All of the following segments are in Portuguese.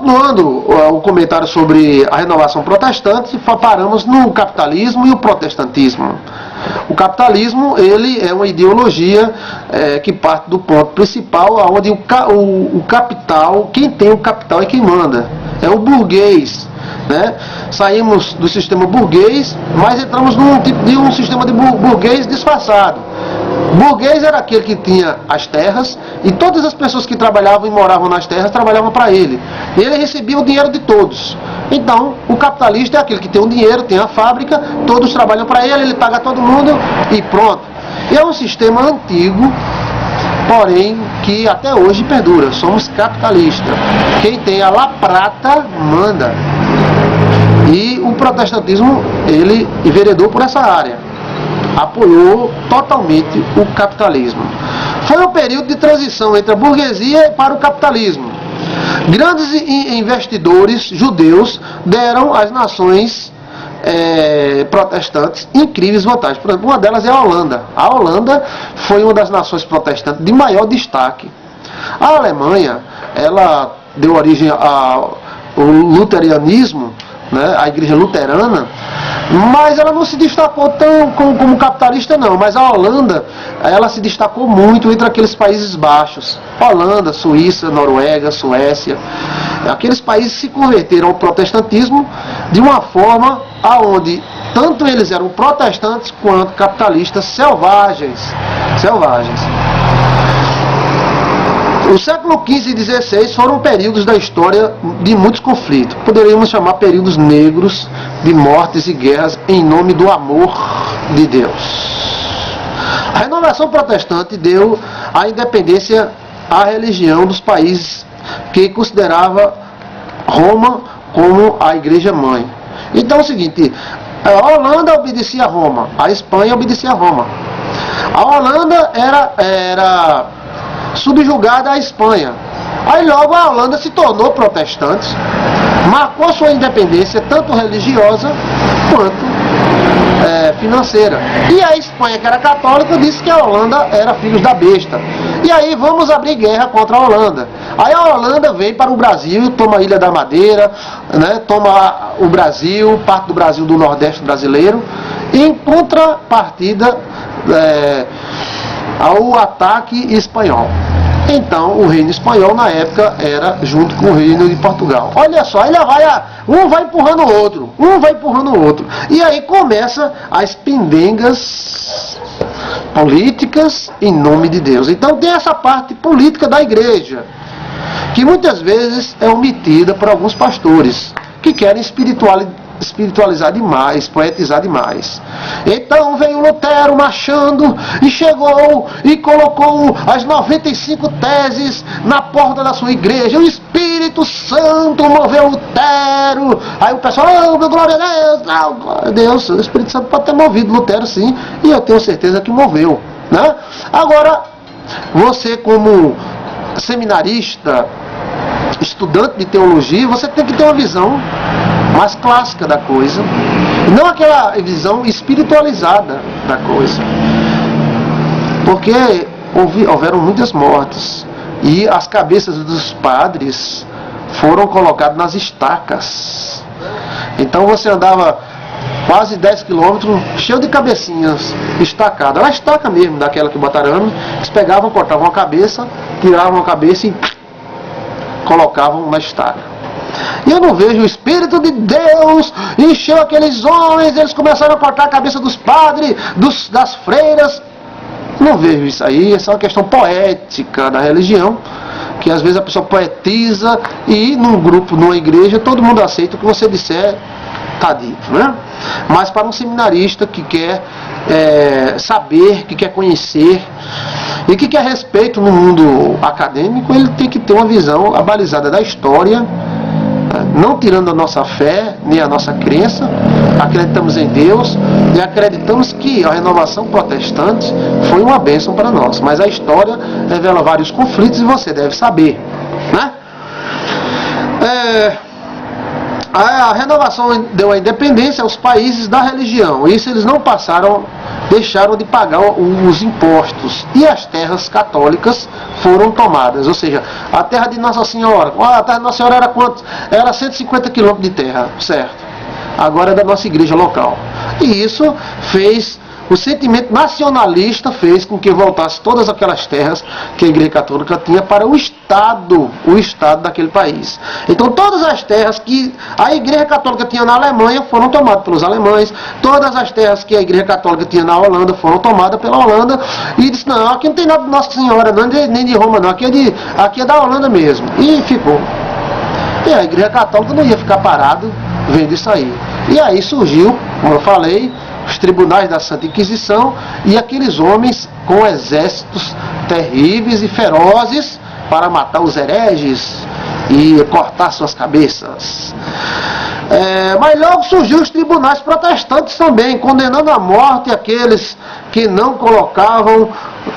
continuando o comentário sobre a renovação protestante, paramos no capitalismo e o protestantismo. O capitalismo, ele é uma ideologia que parte do ponto principal, onde o capital, quem tem o capital é quem manda, é o burguês. Né? Saímos do sistema burguês, mas entramos num tipo de um sistema de burguês disfarçado. Burguês era aquele que tinha as terras e todas as pessoas que trabalhavam e moravam nas terras trabalhavam para ele. E ele recebia o dinheiro de todos. Então, o capitalista é aquele que tem o dinheiro, tem a fábrica, todos trabalham para ele, ele paga todo mundo e pronto. E é um sistema antigo, porém, que até hoje perdura. Somos capitalistas. Quem tem a La Prata manda. E o protestantismo, ele enveredou por essa área. Apoiou totalmente o capitalismo. Foi um período de transição entre a burguesia para o capitalismo. Grandes investidores judeus deram às nações protestantes incríveis vantagens. Por exemplo, uma delas é a Holanda. A Holanda foi uma das nações protestantes de maior destaque. A Alemanha, ela deu origem ao luterianismo, né, a igreja luterana, mas ela não se destacou tão como capitalista não, mas a Holanda, ela se destacou muito entre aqueles países baixos, Holanda, Suíça, Noruega, Suécia, aqueles países se converteram ao protestantismo de uma forma aonde tanto eles eram protestantes quanto capitalistas selvagens. O século XV e XVI foram períodos da história de muitos conflitos. Poderíamos chamar períodos negros de mortes e guerras em nome do amor de Deus. A renovação protestante deu a independência à religião dos países que considerava Roma como a igreja mãe. Então é o seguinte, a Holanda obedecia a Roma, a Espanha obedecia a Roma. A Holanda era subjugada à Espanha. Aí logo a Holanda se tornou protestante, marcou sua independência tanto religiosa quanto financeira. E a Espanha, que era católica, disse que a Holanda era filhos da besta. E aí vamos abrir guerra contra a Holanda. Aí a Holanda veio para o Brasil, toma a Ilha da Madeira, né, toma o Brasil, parte do Brasil do Nordeste brasileiro, e em contrapartida ao ataque espanhol. Então o reino espanhol na época era junto com o reino de Portugal. Olha só, um vai empurrando o outro, e aí começa as pendengas políticas em nome de Deus. Então tem essa parte política da igreja, que muitas vezes é omitida por alguns pastores, que querem espiritualizar demais, poetizar demais. Então veio Lutero marchando e chegou e colocou as 95 teses na porta da sua igreja. O Espírito Santo moveu Lutero. Aí o pessoal, oh, glória a Deus, não, glória a Deus. O Espírito Santo pode ter movido Lutero sim, e eu tenho certeza que moveu, né? Agora, você como seminarista, estudante de teologia, você tem que ter uma visão mais clássica da coisa, não aquela visão espiritualizada da coisa, porque houveram muitas mortes e as cabeças dos padres foram colocadas nas estacas. Então você andava quase 10 quilômetros cheio de cabecinhas estacadas, a estaca mesmo, daquela que botaram arame, eles pegavam, cortavam a cabeça, tiravam a cabeça e colocavam na estaca. E eu não vejo o Espírito de Deus encheu aqueles homens, eles começaram a cortar a cabeça dos padres, das freiras. Não vejo isso aí, essa é uma questão poética da religião, que às vezes a pessoa poetiza e num grupo, numa igreja, todo mundo aceita o que você disser, está dito, né? Mas para um seminarista que quer saber, que quer conhecer e que quer respeito no mundo acadêmico, ele tem que ter uma visão abalizada da história, não tirando a nossa fé, nem a nossa crença. Acreditamos em Deus e acreditamos que a renovação protestante foi uma bênção para nós, mas a história revela vários conflitos e você deve saber, né? A renovação deu a independência aos países da religião. Isso eles não passaram deixaram de pagar os impostos e as terras católicas foram tomadas. Ou seja, a terra de Nossa Senhora, a terra de Nossa Senhora era quanto? Era 150 quilômetros de terra, certo? Agora é da nossa igreja local. E isso fez, o sentimento nacionalista fez com que voltasse todas aquelas terras que a Igreja Católica tinha para o Estado daquele país. Então todas as terras que a Igreja Católica tinha na Alemanha foram tomadas pelos alemães, todas as terras que a Igreja Católica tinha na Holanda foram tomadas pela Holanda, e disse, não, aqui não tem nada de Nossa Senhora, não, nem de Roma não, aqui é da Holanda mesmo. E ficou. E a Igreja Católica não ia ficar parado vendo isso aí. E aí surgiu, como eu falei, os tribunais da Santa Inquisição e aqueles homens com exércitos terríveis e ferozes para matar os hereges e cortar suas cabeças. Mas logo surgiu os tribunais protestantes também, condenando à morte aqueles que não colocavam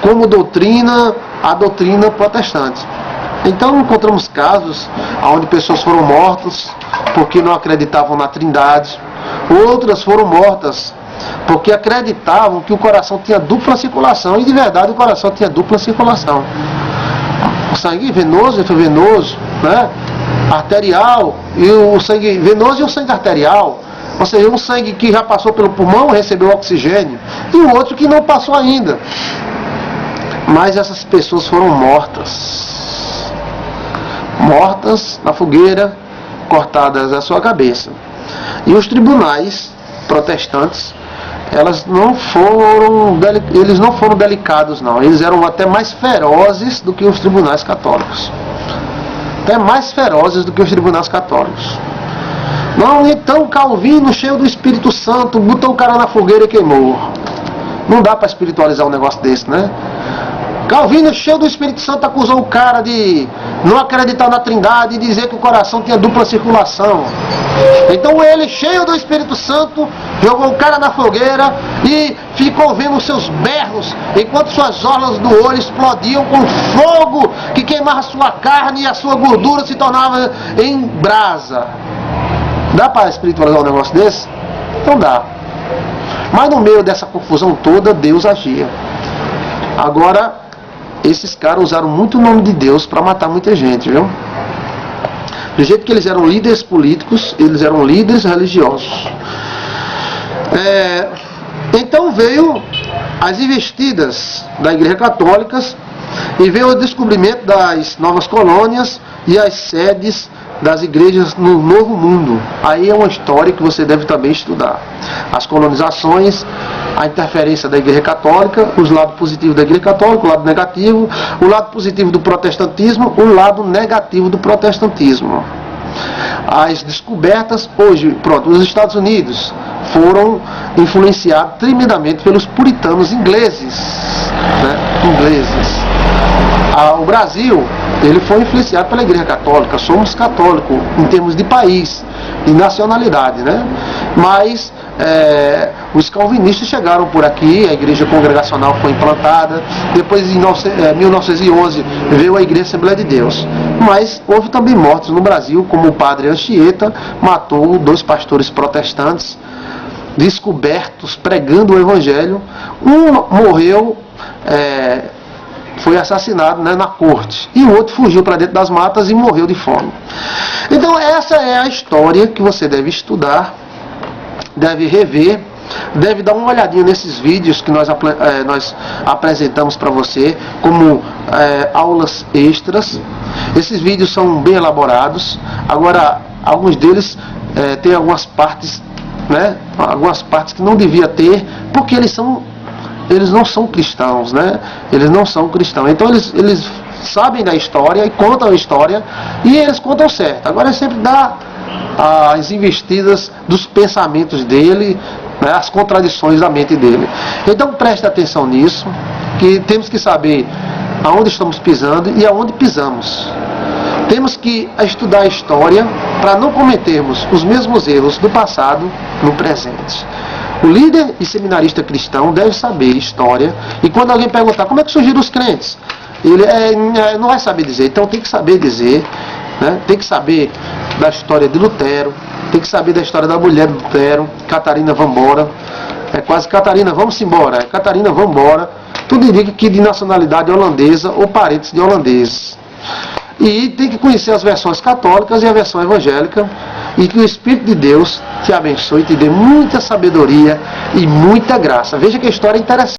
como doutrina a doutrina protestante. Então encontramos casos onde pessoas foram mortas porque não acreditavam na Trindade, outras foram mortas porque acreditavam que o coração tinha dupla circulação, e de verdade o coração tinha dupla circulação. O sangue venoso, né? Arterial, e o sangue venoso e o sangue arterial. Ou seja, um sangue que já passou pelo pulmão, recebeu oxigênio, e o outro que não passou ainda. Mas essas pessoas foram mortas na fogueira, cortadas a sua cabeça. E os tribunais protestantes, eles não foram delicados, não. Eles eram até mais ferozes do que os tribunais católicos. Até mais ferozes do que os tribunais católicos. Não, então Calvino, cheio do Espírito Santo, botou o cara na fogueira e queimou. Não dá para espiritualizar um negócio desse, né? Calvino, cheio do Espírito Santo, acusou o cara de não acreditar na Trindade e dizer que o coração tinha dupla circulação. Então ele, cheio do Espírito Santo, jogou o cara na fogueira e ficou vendo os seus berros, enquanto suas orlas do olho explodiam com fogo que queimava sua carne e a sua gordura se tornava em brasa. Dá para espiritualizar um negócio desse? Não dá. Mas no meio dessa confusão toda, Deus agia. Agora, esses caras usaram muito o nome de Deus para matar muita gente, viu? Do jeito que eles eram líderes políticos, eles eram líderes religiosos. Então veio as investidas da Igreja Católica e veio o descobrimento das novas colônias e as sedes das igrejas no Novo Mundo. Aí é uma história que você deve também estudar. As colonizações, a interferência da Igreja Católica, os lados positivos da Igreja Católica, o lado negativo, o lado positivo do protestantismo, o lado negativo do protestantismo. As descobertas, hoje, os Estados Unidos foram influenciados tremendamente pelos puritanos ingleses, né? O Brasil, ele foi influenciado pela Igreja Católica. Somos católicos em termos de país e nacionalidade, né? Mas os calvinistas chegaram por aqui, a igreja congregacional foi implantada, depois em 1911 veio a Igreja Assembleia de Deus. Mas houve também mortes no Brasil, como o padre Anchieta matou 2 pastores protestantes descobertos pregando o Evangelho. Um morreu, foi assassinado, né, na corte, e o outro fugiu para dentro das matas e morreu de fome. Então essa é a história que você deve estudar, deve rever, deve dar uma olhadinha nesses vídeos que nós apresentamos para você como aulas extras. Esses vídeos são bem elaborados. Agora, alguns deles têm algumas partes, né, algumas partes que não devia ter, porque eles não são cristãos, né? Eles não são cristãos. Então eles sabem da história e contam a história, e eles contam certo. Agora ele sempre dá as investidas dos pensamentos dele, né, as contradições da mente dele. Então preste atenção nisso, que temos que saber aonde estamos pisando e aonde pisamos. Temos que estudar a história para não cometermos os mesmos erros do passado no presente. O líder e seminarista cristão deve saber história, e quando alguém perguntar como é que surgiram os crentes, ele não vai saber dizer. Então tem que saber dizer, né? Tem que saber da história de Lutero, tem que saber da história da mulher de Lutero, Catarina Vambora, É quase Catarina, vamos embora. É Catarina, vamos embora. Tudo indica que de nacionalidade holandesa ou parentes de holandeses. E tem que conhecer as versões católicas e a versão evangélica. E que o Espírito de Deus te abençoe e te dê muita sabedoria e muita graça. Veja que a história é interessante.